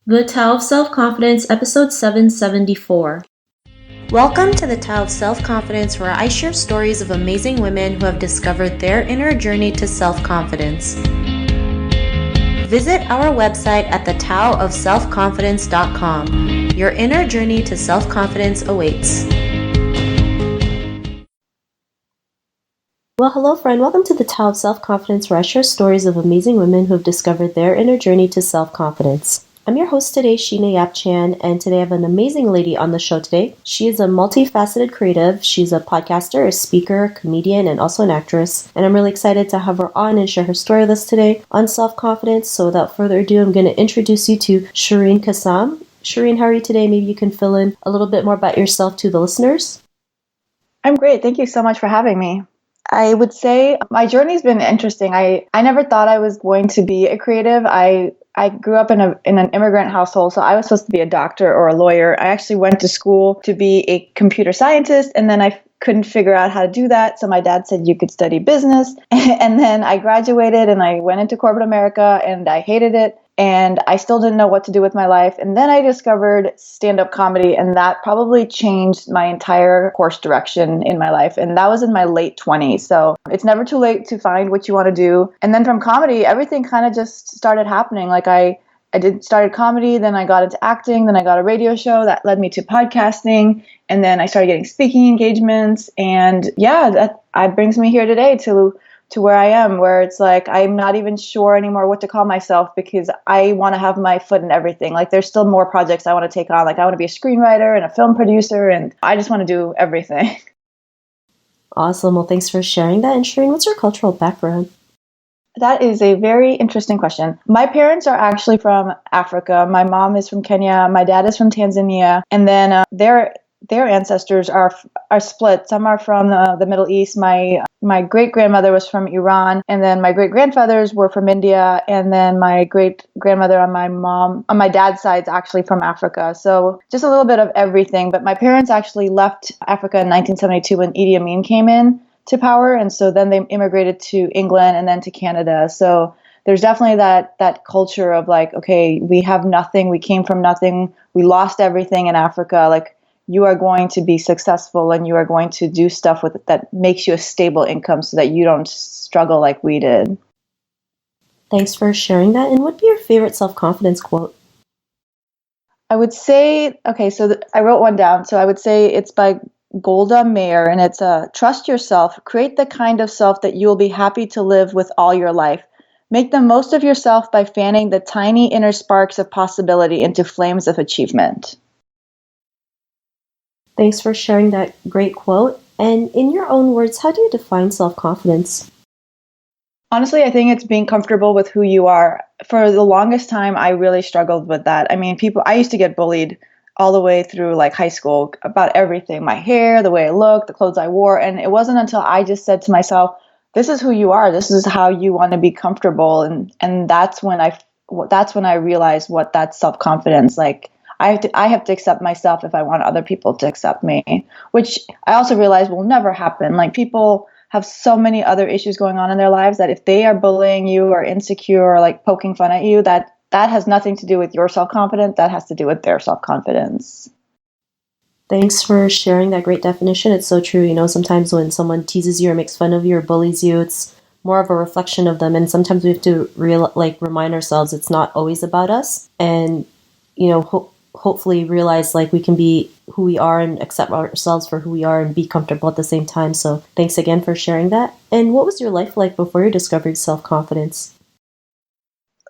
The Tao of Self-Confidence, episode 774. Welcome to the Tao of Self-Confidence, where I share stories of amazing women who have discovered their inner journey to self-confidence. Visit our website at thetaoofselfconfidence.com. Your inner journey to self-confidence awaits. Well, hello, friend. Welcome to the Tao of Self-Confidence, where I share stories of amazing women who have discovered their inner journey to self-confidence. I'm your host today, Sheena Yap-Chan, and today I have an amazing lady on the show today. She is a multifaceted creative. She's a podcaster, a speaker, comedian, and also an actress. And I'm really excited to have her on and share her story with us today on self-confidence. So without further ado, I'm going to introduce you to Shereen Kassam. Shereen, how are you today? Maybe you can fill in a little bit more about yourself to the listeners. I'm great. Thank you so much for having me. I would say my journey's been interesting. I never thought I was going to be a creative. I grew up in an immigrant household, so I was supposed to be a doctor or a lawyer. I actually went to school to be a computer scientist, and then I couldn't figure out how to do that. So my dad said you could study business. And then I graduated and I went into corporate America and I hated it. And I still didn't know what to do with my life. And then I discovered stand-up comedy, and that probably changed my entire course direction in my life. And that was in my late 20s. So it's never too late to find what you want to do. And then from comedy, everything kind of just started happening. Like I started comedy, then I got into acting, then I got a radio show that led me to podcasting. And then I started getting speaking engagements. And yeah, that brings me here today to where I am, where it's like I'm not even sure anymore what to call myself because I want to have my foot in everything. Like there's still more projects I want to take on. Like I want to be a screenwriter and a film producer, and I just want to do everything. Awesome. Well, thanks for sharing that. And Shereen, what's your cultural background? That is a very interesting question. My parents are actually from Africa. My mom is from Kenya. My dad is from Tanzania. And then their ancestors are split. Some are from the Middle East. My great-grandmother was from Iran, and then my great-grandfathers were from India, and then my great-grandmother on my dad's side is actually from Africa. So just a little bit of everything. But my parents actually left Africa in 1972 when Idi Amin came in to power, and so then they immigrated to England and then to Canada. So there's definitely that culture of like, okay, we have nothing, we came from nothing, we lost everything in Africa. Like, you are going to be successful and you are going to do stuff with it that makes you a stable income so that you don't struggle like we did. Thanks for sharing that. And what'd be your favorite self-confidence quote? I would say, okay, so I wrote one down. So I would say it's by Golda Meir, and it's trust yourself, create the kind of self that you will be happy to live with all your life. Make the most of yourself by fanning the tiny inner sparks of possibility into flames of achievement. Thanks for sharing that great quote. And in your own words, how do you define self-confidence? Honestly, I think it's being comfortable with who you are. For the longest time, I really struggled with that. I mean, I used to get bullied all the way through like high school about everything, my hair, the way I looked, the clothes I wore. And it wasn't until I just said to myself, this is who you are. This is how you want to be comfortable. And that's when I realized what that self-confidence, like, I have to accept myself if I want other people to accept me, which I also realize will never happen. Like, people have so many other issues going on in their lives that if they are bullying you or insecure or like poking fun at you, that has nothing to do with your self-confidence. That has to do with their self-confidence. Thanks for sharing that great definition. It's so true. You know, sometimes when someone teases you or makes fun of you or bullies you, it's more of a reflection of them. And sometimes we have to remind ourselves it's not always about us. And, you know, hopefully realize like we can be who we are and accept ourselves for who we are and be comfortable at the same time. So thanks again for sharing that. And what was your life like before you discovered self-confidence?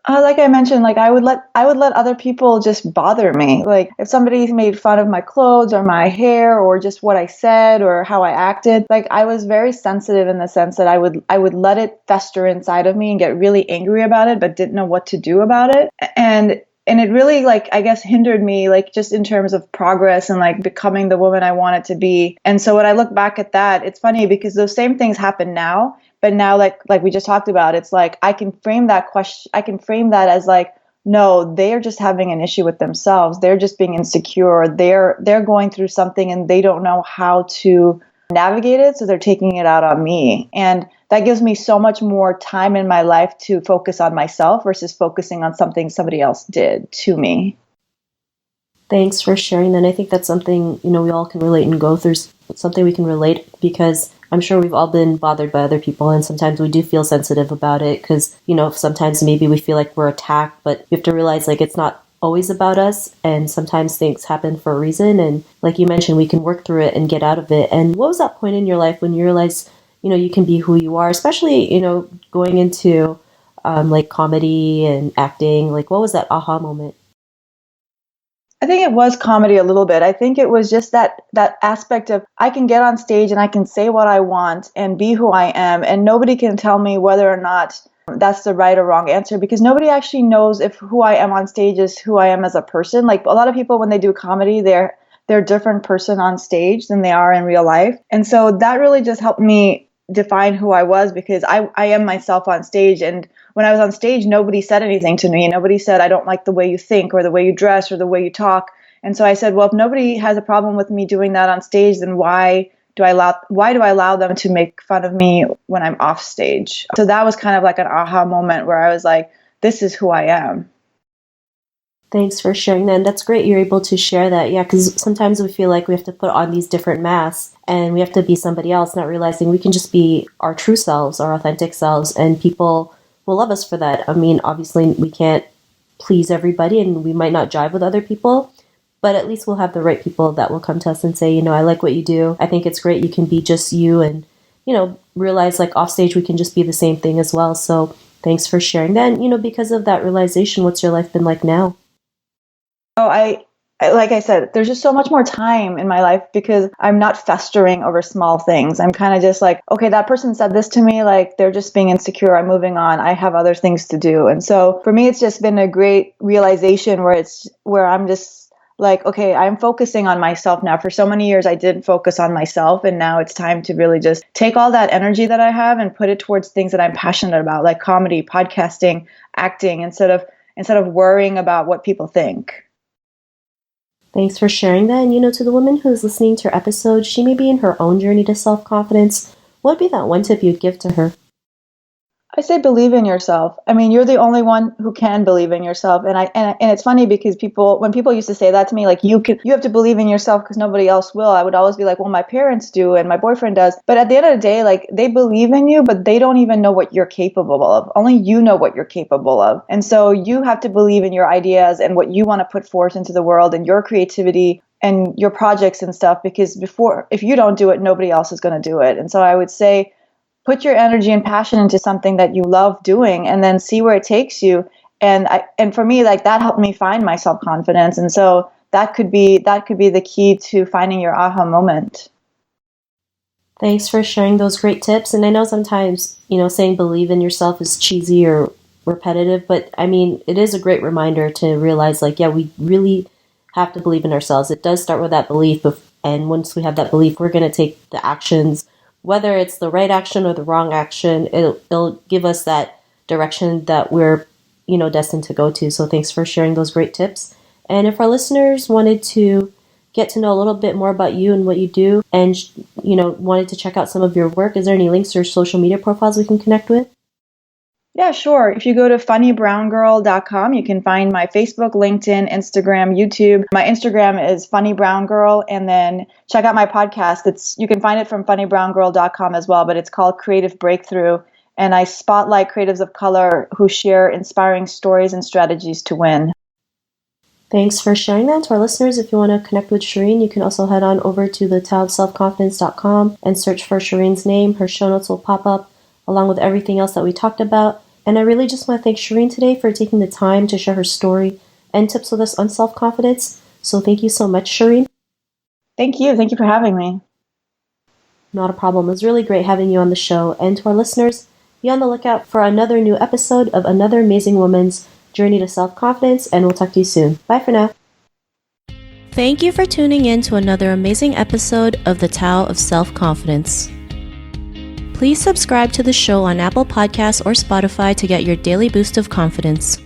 Like I mentioned, like I would let other people just bother me. Like if somebody made fun of my clothes or my hair or just what I said or how I acted, like I was very sensitive in the sense that I would let it fester inside of me and get really angry about it, but didn't know what to do about it. And it really, like, I guess, hindered me, like, just in terms of progress and, like, becoming the woman I wanted to be. And so when I look back at that, it's funny because those same things happen now. But now, like we just talked about, it's like I can frame that as, like, no, they are just having an issue with themselves. They're just being insecure. They're going through something and they don't know how to navigate it. So they're taking it out on me. And that gives me so much more time in my life to focus on myself versus focusing on something somebody else did to me. Thanks for sharing that. And I think that's something, we all can relate and go through, something we can relate, because I'm sure we've all been bothered by other people, and sometimes we do feel sensitive about it because, sometimes maybe we feel like we're attacked, but we have to realize like it's not always about us, and sometimes things happen for a reason, and like you mentioned, we can work through it and get out of it. And what was that point in your life when you realized, you can be who you are, especially, going into like comedy and acting? Like, what was that aha moment? I think it was comedy a little bit. I think it was just that aspect of I can get on stage and I can say what I want and be who I am, and nobody can tell me whether or not that's the right or wrong answer, because nobody actually knows if who I am on stage is who I am as a person. Like, a lot of people, when they do comedy, they're a different person on stage than they are in real life. And so that really just helped me define who I was, because I am myself on stage. And when I was on stage, nobody said anything to me. Nobody said, I don't like the way you think or the way you dress or the way you talk. And so I said, well, if nobody has a problem with me doing that on stage, then why do I allow them to make fun of me when I'm off stage? So that was kind of like an aha moment where I was like, this is who I am. Thanks for sharing that. And that's great you're able to share that. Yeah, because sometimes we feel like we have to put on these different masks and we have to be somebody else, not realizing we can just be our true selves, our authentic selves, and people will love us for that. I mean, obviously, we can't please everybody and we might not jive with other people, but at least we'll have the right people that will come to us and say, I like what you do. I think it's great. You can be just you, and, realize like off stage we can just be the same thing as well. So thanks for sharing that. And, because of that realization, what's your life been like now? Oh, I like I said, there's just so much more time in my life because I'm not festering over small things. I'm kind of just like, okay, that person said this to me, like they're just being insecure. I'm moving on. I have other things to do. And so for me, it's just been a great realization where I'm just like, okay, I'm focusing on myself now. For so many years, I didn't focus on myself. And now it's time to really just take all that energy that I have and put it towards things that I'm passionate about, like comedy, podcasting, acting, instead of worrying about what people think. Thanks for sharing that. And, to the woman who's listening to your episode, she may be in her own journey to self-confidence. What would be that one tip you'd give to her? I say believe in yourself. I mean, you're the only one who can believe in yourself. And it's funny because when people used to say that to me, like you have to believe in yourself because nobody else will, I would always be like, well, my parents do and my boyfriend does. But at the end of the day, like they believe in you, but they don't even know what you're capable of. Only you know what you're capable of. And so you have to believe in your ideas and what you want to put forth into the world and your creativity and your projects and stuff, because if you don't do it, nobody else is going to do it. And so I would say, put your energy and passion into something that you love doing and then see where it takes you. And for me, like that helped me find my self-confidence. And so that could be the key to finding your aha moment. Thanks for sharing those great tips. And I know sometimes, saying believe in yourself is cheesy or repetitive, but I mean, it is a great reminder to realize like, yeah, we really have to believe in ourselves. It does start with that belief. And once we have that belief, we're going to take the actions. Whether it's the right action or the wrong action, it'll give us that direction that we're, destined to go to. So thanks for sharing those great tips. And if our listeners wanted to get to know a little bit more about you and what you do and, wanted to check out some of your work, is there any links or social media profiles we can connect with? Yeah, sure. If you go to funnybrown.girl.com, you can find my Facebook, LinkedIn, Instagram, YouTube. My Instagram is funnybrown.girl, and then check out my podcast. You can find it from funnybrown.girl.com as well, but it's called Creative Breakthrough, and I spotlight creatives of color who share inspiring stories and strategies to win. Thanks for sharing that. To our listeners, if you want to connect with Shereen, you can also head on over to thetaoofselfconfidence.com and search for Shereen's name. Her show notes will pop up along with everything else that we talked about. And I really just want to thank Shereen today for taking the time to share her story and tips with us on self-confidence. So thank you so much, Shereen. Thank you. Thank you for having me. Not a problem. It was really great having you on the show. And to our listeners, be on the lookout for another new episode of another amazing woman's journey to self-confidence, and we'll talk to you soon. Bye for now. Thank you for tuning in to another amazing episode of The Tao of Self-Confidence. Please subscribe to the show on Apple Podcasts or Spotify to get your daily boost of confidence.